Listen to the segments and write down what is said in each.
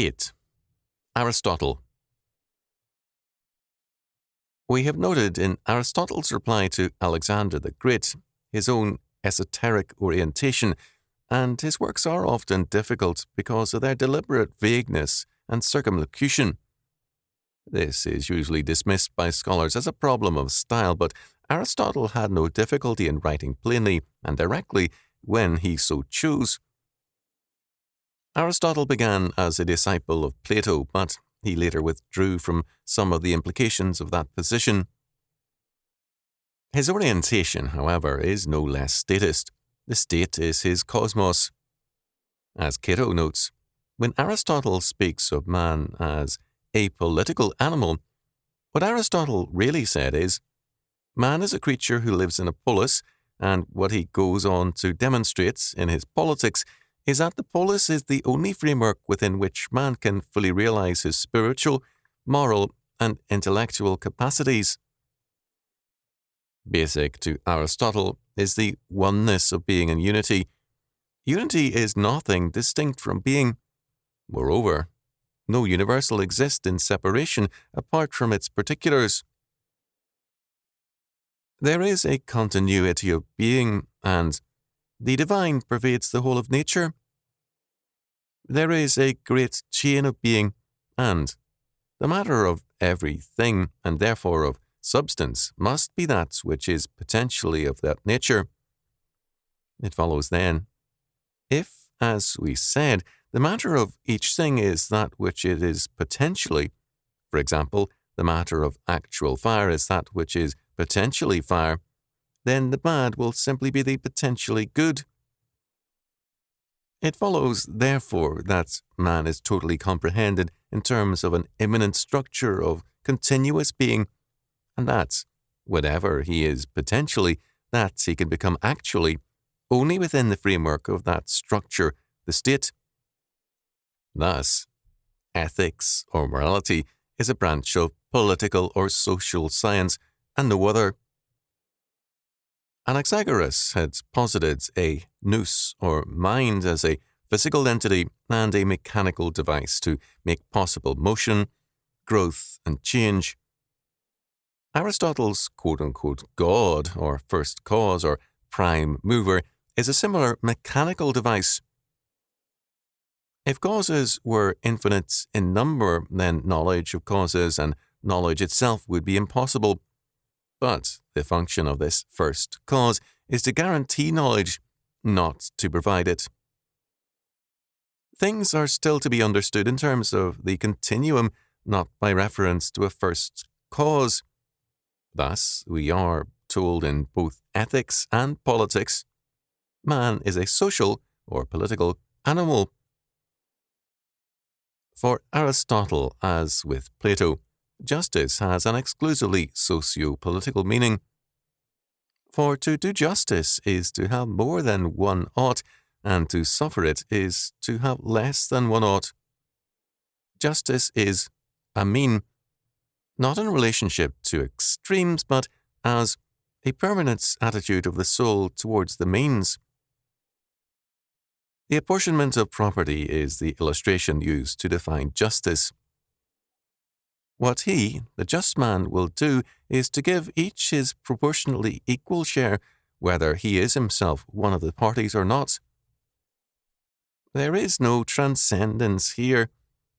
8. Aristotle. We have noted in Aristotle's reply to Alexander the Great his own esoteric orientation, and his works are often difficult because of their deliberate vagueness and circumlocution. This is usually dismissed by scholars as a problem of style, but Aristotle had no difficulty in writing plainly and directly when he so chose. Aristotle began as a disciple of Plato, but he later withdrew from some of the implications of that position. His orientation, however, is no less statist. The state is his cosmos. As Cato notes, when Aristotle speaks of man as a political animal, what Aristotle really said is, man is a creature who lives in a polis, and what he goes on to demonstrate in his politics is that the polis is the only framework within which man can fully realize his spiritual, moral, and intellectual capacities. Basic to Aristotle is the oneness of being and unity. Unity is nothing distinct from being. Moreover, no universal exists in separation apart from its particulars. There is a continuity of being, and the divine pervades the whole of nature. There is a great chain of being, and the matter of everything, and therefore of substance, must be that which is potentially of that nature. It follows then, if, as we said, the matter of each thing is that which it is potentially, for example, the matter of actual fire is that which is potentially fire, then the bad will simply be the potentially good. It follows, therefore, that man is totally comprehended in terms of an immanent structure of continuous being, and that, whatever he is potentially, that he can become actually, only within the framework of that structure, the state. Thus, ethics or morality is a branch of political or social science, and no other. Anaxagoras had posited a nous, or mind, as a physical entity and a mechanical device to make possible motion, growth, and change. Aristotle's quote-unquote God, or first cause, or prime mover, is a similar mechanical device. If causes were infinite in number, then knowledge of causes and knowledge itself would be impossible. But the function of this first cause is to guarantee knowledge, not to provide it. Things are still to be understood in terms of the continuum, not by reference to a first cause. Thus, we are told in both ethics and politics, man is a social or political animal. For Aristotle, as with Plato, justice has an exclusively socio-political meaning. For to do justice is to have more than one ought, and to suffer it is to have less than one ought. Justice is a mean, not in relationship to extremes, but as a permanent attitude of the soul towards the means. The apportionment of property is the illustration used to define justice. What he, the just man, will do is to give each his proportionally equal share, whether he is himself one of the parties or not. There is no transcendence here.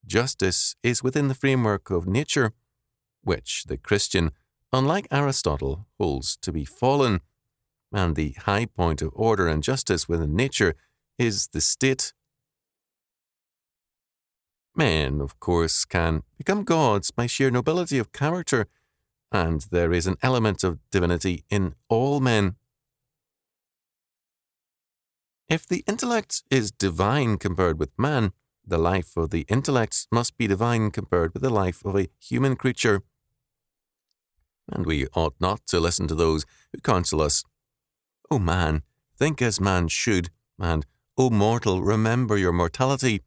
Justice is within the framework of nature, which the Christian, unlike Aristotle, holds to be fallen, and the high point of order and justice within nature is the state. Men, of course, can become gods by sheer nobility of character, and there is an element of divinity in all men. If the intellect is divine compared with man, the life of the intellect must be divine compared with the life of a human creature. And we ought not to listen to those who counsel us, "O man, think as man should," and "O mortal, remember your mortality."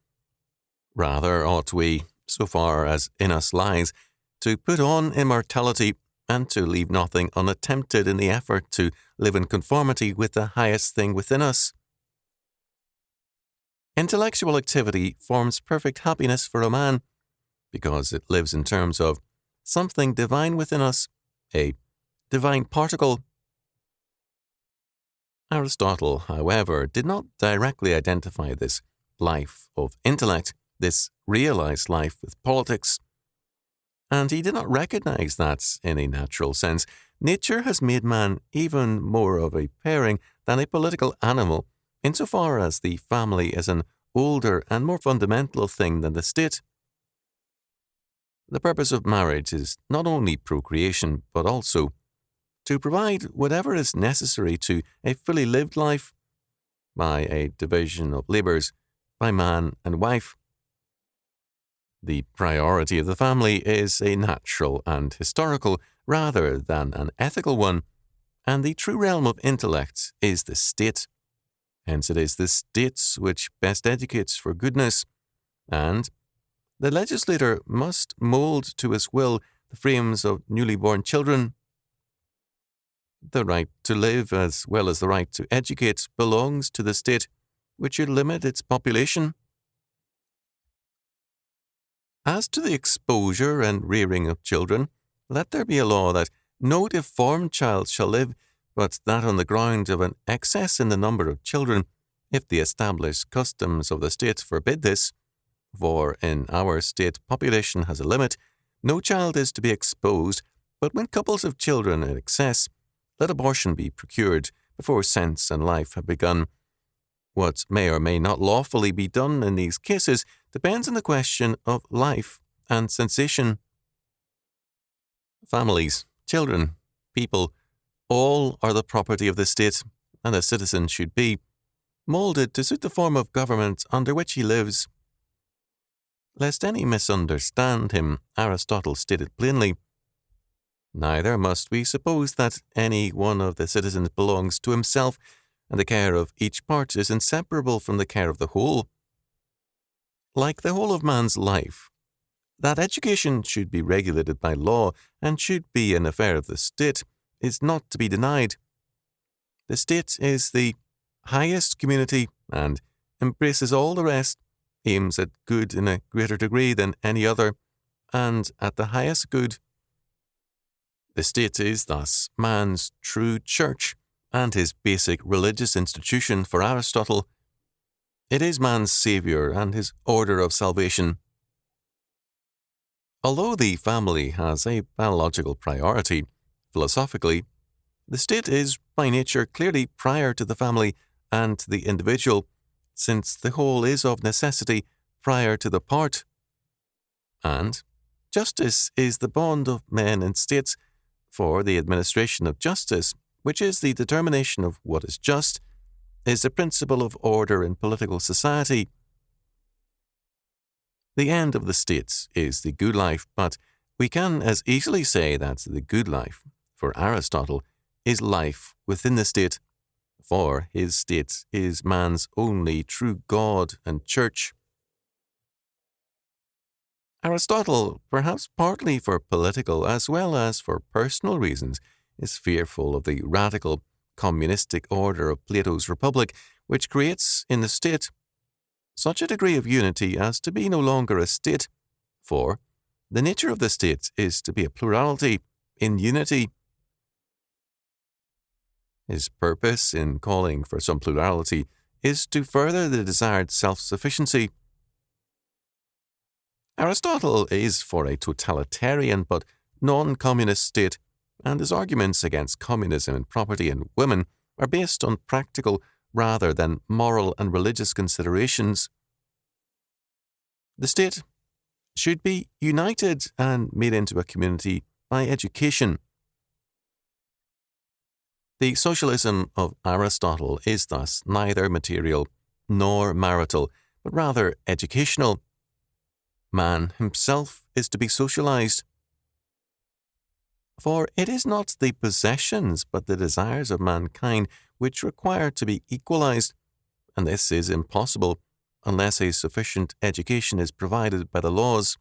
Rather ought we, so far as in us lies, to put on immortality and to leave nothing unattempted in the effort to live in conformity with the highest thing within us. Intellectual activity forms perfect happiness for a man because it lives in terms of something divine within us, a divine particle. Aristotle, however, did not directly identify this life of intellect, this realized life with politics, and he did not recognize that, in a natural sense, nature has made man even more of a pairing than a political animal, insofar as the family is an older and more fundamental thing than the state. The purpose of marriage is not only procreation, but also to provide whatever is necessary to a fully lived life by a division of labours by man and wife. The priority of the family is a natural and historical rather than an ethical one, and the true realm of intellect is the state. Hence it is the state which best educates for goodness, and the legislator must mould to his will the frames of newly born children. The right to live as well as the right to educate belongs to the state, which should limit its population. As to the exposure and rearing of children, let there be a law that no deformed child shall live, but that on the ground of an excess in the number of children, if the established customs of the state forbid this, for in our state population has a limit, no child is to be exposed, but when couples of children in excess, let abortion be procured before sense and life have begun. What may or may not lawfully be done in these cases depends on the question of life and sensation. Families, children, people, all are the property of the state, and the citizen should be moulded to suit the form of government under which he lives. Lest any misunderstand him, Aristotle stated plainly, neither must we suppose that any one of the citizens belongs to himself, and the care of each part is inseparable from the care of the whole. Like the whole of man's life, that education should be regulated by law and should be an affair of the state is not to be denied. The state is the highest community and embraces all the rest, aims at good in a greater degree than any other, and at the highest good. The state is thus man's true church and his basic religious institution for Aristotle. It is man's saviour and his order of salvation. Although the family has a biological priority, philosophically, the state is by nature clearly prior to the family and to the individual, since the whole is of necessity prior to the part. And justice is the bond of men and states, for the administration of justice, which is the determination of what is just, is the principle of order in political society. The end of the state is the good life, but we can as easily say that the good life, for Aristotle, is life within the state, for his state is man's only true God and church. Aristotle, perhaps partly for political as well as for personal reasons, is fearful of the radical communistic order of Plato's Republic, which creates in the state such a degree of unity as to be no longer a state, for the nature of the state is to be a plurality in unity. His purpose in calling for some plurality is to further the desired self-sufficiency. Aristotle is for a totalitarian but non-communist state, and his arguments against communism and property and women are based on practical rather than moral and religious considerations. The state should be united and made into a community by education. The socialism of Aristotle is thus neither material nor marital, but rather educational. Man himself is to be socialized. For it is not the possessions but the desires of mankind which require to be equalized, and this is impossible unless a sufficient education is provided by the laws.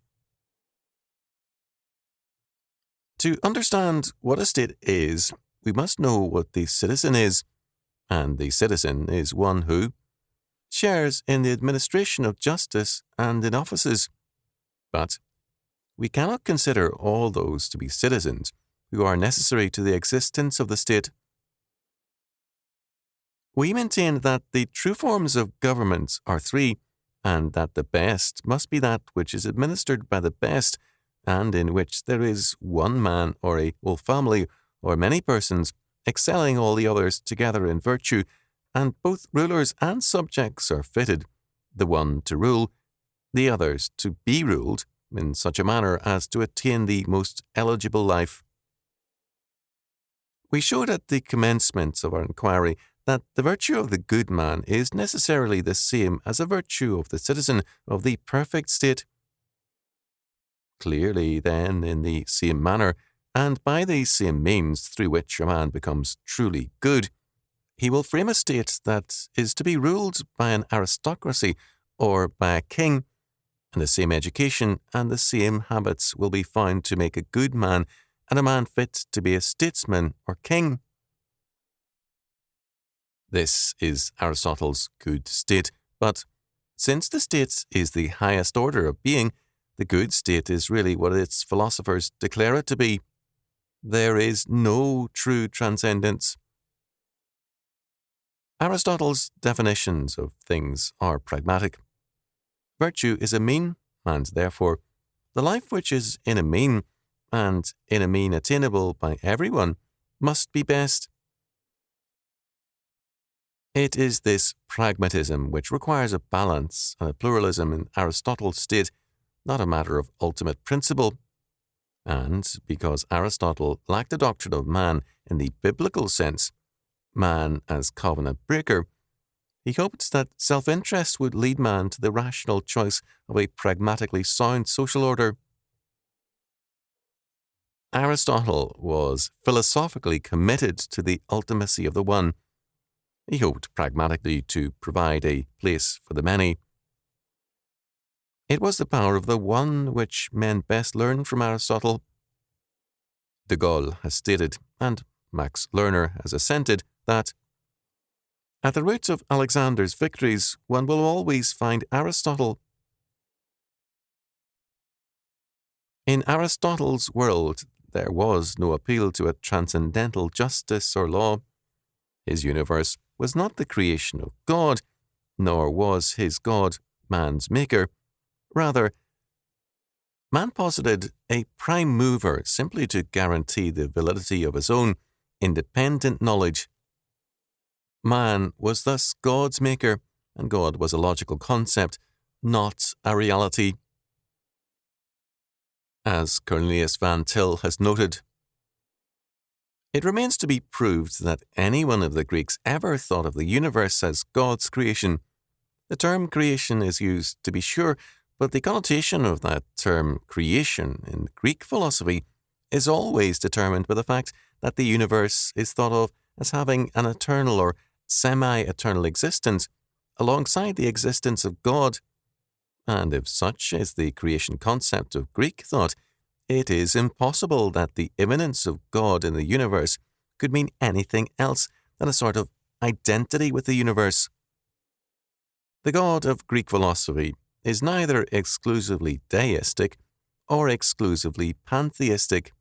To understand what a state is, we must know what the citizen is, and the citizen is one who shares in the administration of justice and in offices. But we cannot consider all those to be citizens who are necessary to the existence of the state. We maintain that the true forms of government are three, and that the best must be that which is administered by the best, and in which there is one man or a whole family or many persons excelling all the others together in virtue, and both rulers and subjects are fitted, the one to rule, the others to be ruled, in such a manner as to attain the most eligible life. We showed at the commencement of our inquiry that the virtue of the good man is necessarily the same as a virtue of the citizen of the perfect state. Clearly, then, in the same manner, and by the same means through which a man becomes truly good, he will frame a state that is to be ruled by an aristocracy or by a king, and the same education and the same habits will be found to make a good man and a man fit to be a statesman or king. This is Aristotle's good state, but since the state is the highest order of being, the good state is really what its philosophers declare it to be. There is no true transcendence. Aristotle's definitions of things are pragmatic. Virtue is a mean, and therefore the life which is in a mean, and in a mean attainable by everyone, must be best. It is this pragmatism which requires a balance and a pluralism in Aristotle's state, not a matter of ultimate principle. And because Aristotle lacked a doctrine of man in the biblical sense, man as covenant breaker, he hoped that self-interest would lead man to the rational choice of a pragmatically sound social order. Aristotle was philosophically committed to the ultimacy of the one. He hoped pragmatically to provide a place for the many. It was the power of the one which men best learned from Aristotle. De Gaulle has stated, and Max Lerner has assented, that at the root of Alexander's victories one will always find Aristotle. In Aristotle's world there was no appeal to a transcendental justice or law. His universe was not the creation of God, nor was his God man's maker. Rather, man posited a prime mover simply to guarantee the validity of his own independent knowledge. Man was thus God's maker, and God was a logical concept, not a reality. As Cornelius Van Til has noted, it remains to be proved that any one of the Greeks ever thought of the universe as God's creation. The term creation is used, to be sure, but the connotation of that term creation in Greek philosophy is always determined by the fact that the universe is thought of as having an eternal or semi-eternal existence alongside the existence of God. And if such is the creation concept of Greek thought, it is impossible that the immanence of God in the universe could mean anything else than a sort of identity with the universe. The God of Greek philosophy is neither exclusively deistic or exclusively pantheistic.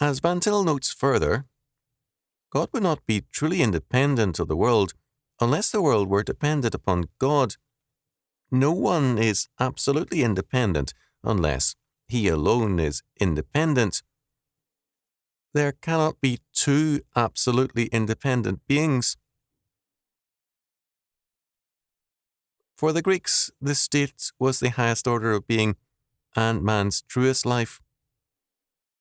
As Van Til notes further, God would not be truly independent of the world unless the world were dependent upon God. No one is absolutely independent unless he alone is independent. There cannot be two absolutely independent beings. For the Greeks, the state was the highest order of being and man's truest life.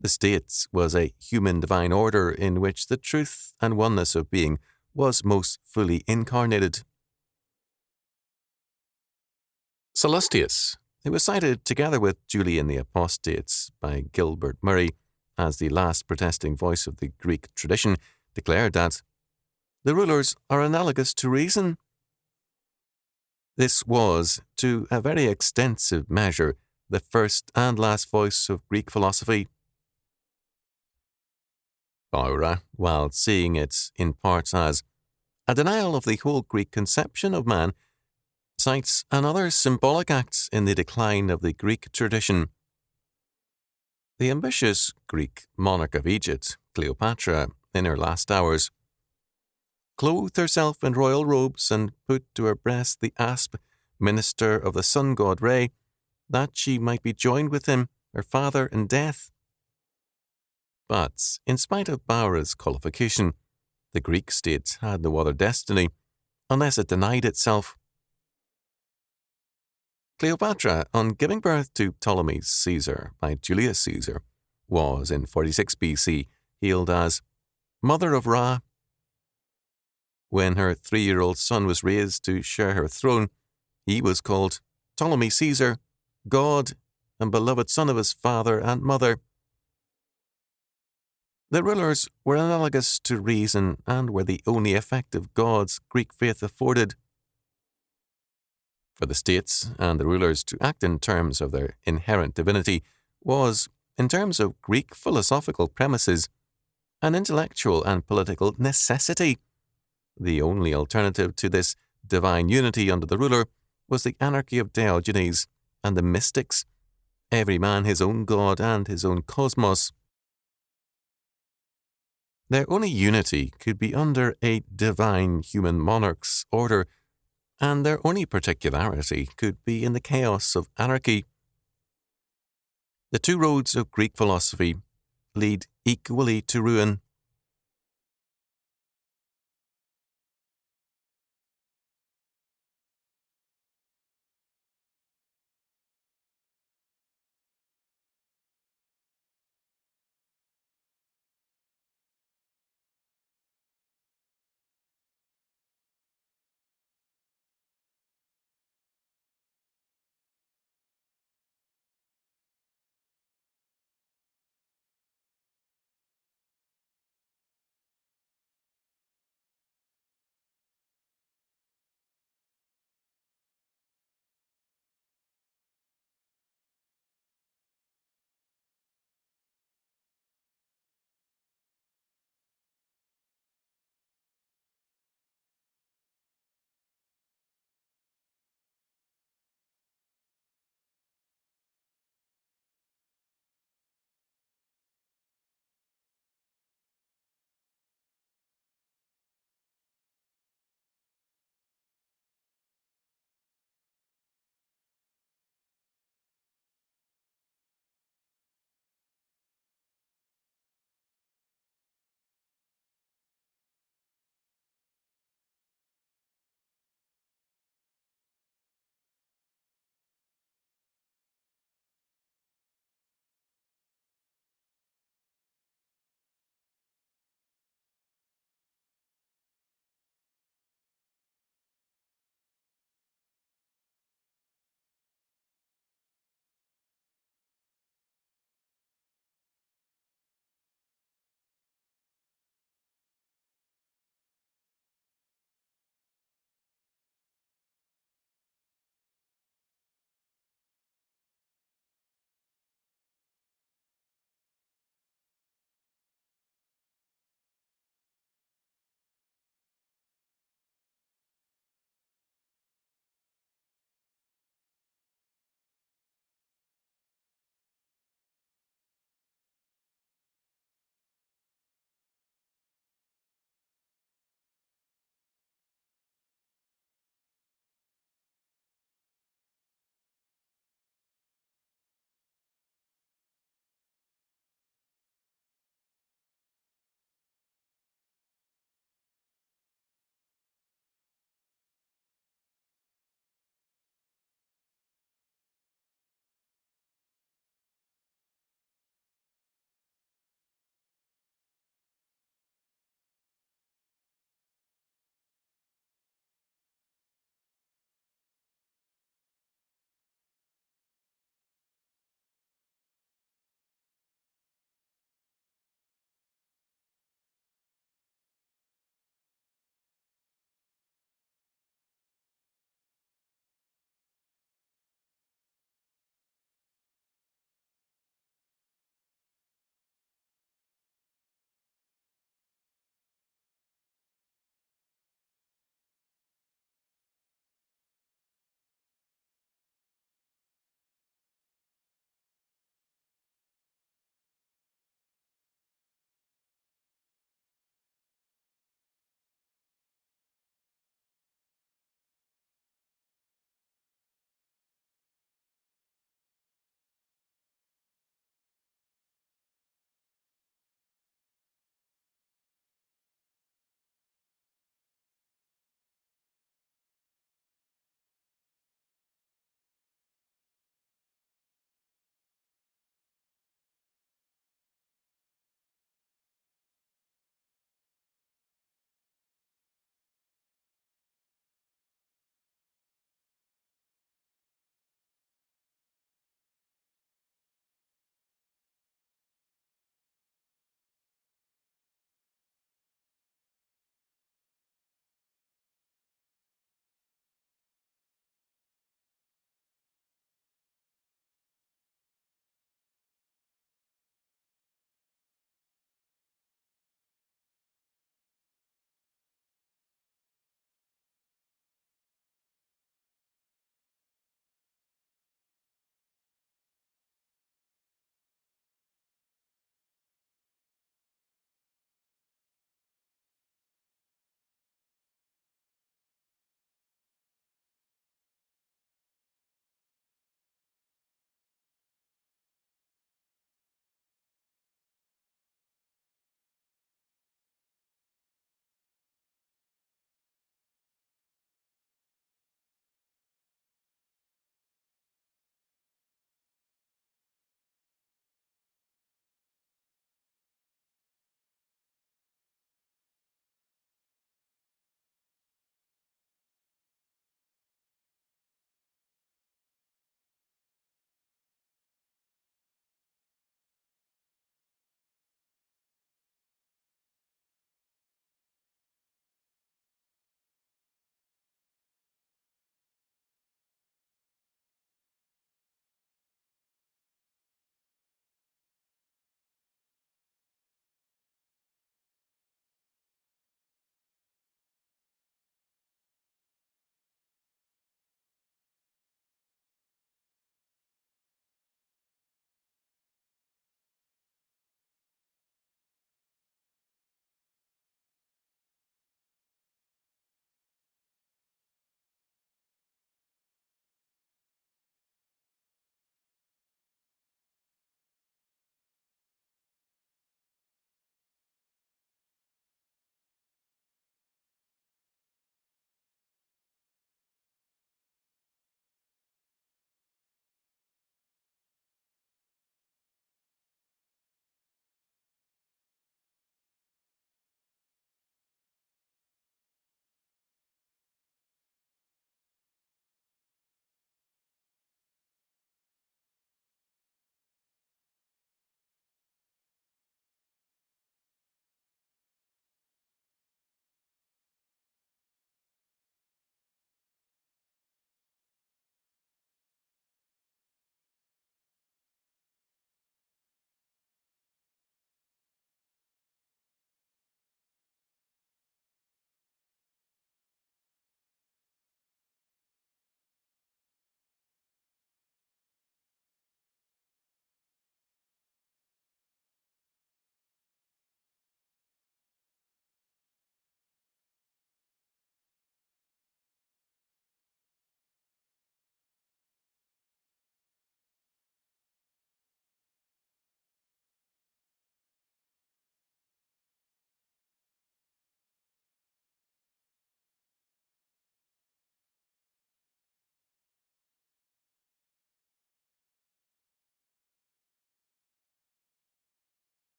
The state was a human divine order in which the truth and oneness of being was most fully incarnated. Sallustius, who was cited together with Julian the Apostate by Gilbert Murray as the last protesting voice of the Greek tradition, declared that the rulers are analogous to reason. This was, to a very extensive measure, the first and last voice of Greek philosophy. Bauer, while seeing it in part as a denial of the whole Greek conception of man, cites another symbolic act in the decline of the Greek tradition. The ambitious Greek monarch of Egypt, Cleopatra, in her last hours, clothed herself in royal robes and put to her breast the asp, minister of the sun god Re, that she might be joined with him, her father, in death. But, in spite of Baura's qualification, the Greek state had no other destiny, unless it denied itself. Cleopatra, on giving birth to Ptolemy Caesar by Julius Caesar, was, in 46 BC, hailed as Mother of Ra. When her 3-year-old son was raised to share her throne, he was called Ptolemy Caesar, God, and beloved son of his father and mother. The rulers were analogous to reason and were the only effective gods Greek faith afforded. For the states and the rulers to act in terms of their inherent divinity was, in terms of Greek philosophical premises, an intellectual and political necessity. The only alternative to this divine unity under the ruler was the anarchy of Diogenes and the mystics, every man his own god and his own cosmos. Their only unity could be under a divine human monarch's order, and their only particularity could be in the chaos of anarchy. The two roads of Greek philosophy lead equally to ruin.